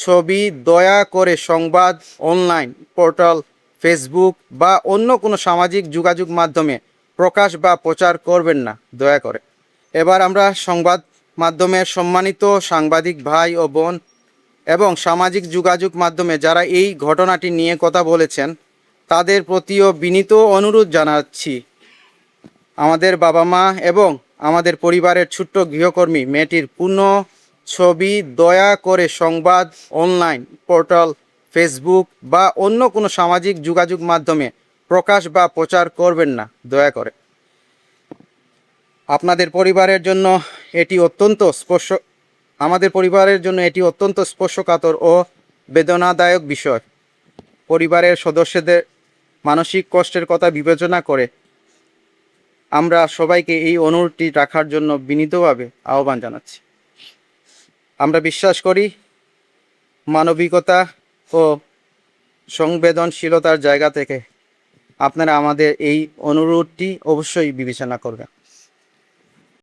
ছবি দয়া করে সংবাদ অনলাইন পোর্টাল ফেসবুক বা অন্য কোনো সামাজিক যোগাযোগ মাধ্যমে প্রকাশ বা প্রচার করবেন না দয়া করে। এবার আমরা সংবাদ মাধ্যমের সম্মানিত সাংবাদিক ভাই ও বোন এবং সামাজিক যোগাযোগ মাধ্যমে যারা এই ঘটনাটি নিয়ে কথা বলেছেন তাদের প্রতিও বিনীত অনুরোধ জানাচ্ছি, আমাদের বাবা মা এবং আমাদের পরিবারের ছোট্ট গৃহকর্মী মেয়েটির পূর্ণ ছবি দয়া করে সংবাদ অনলাইন পোর্টাল ফেসবুক বা অন্য কোনো সামাজিক যোগাযোগ মাধ্যমে প্রকাশ বা প্রচার করবেন না দয়া করে। আপনাদের পরিবারের জন্য এটি অত্যন্ত আমাদের পরিবারের জন্য এটি অত্যন্ত স্পর্শকাতর ও বেদনাদায়ক বিষয়। পরিবারের সদস্যদের মানসিক কষ্টের কথা বিবেচনা করে আমরা সবাইকে এই অনুরোধটি রাখার জন্য বিনীতভাবে আহ্বান জানাচ্ছি। আমরা বিশ্বাস করি মানবিকতা ও সংবেদনশীলতার জায়গা থেকে আপনারা আমাদের এই অনুরোধটি অবশ্যই বিবেচনা করবেন।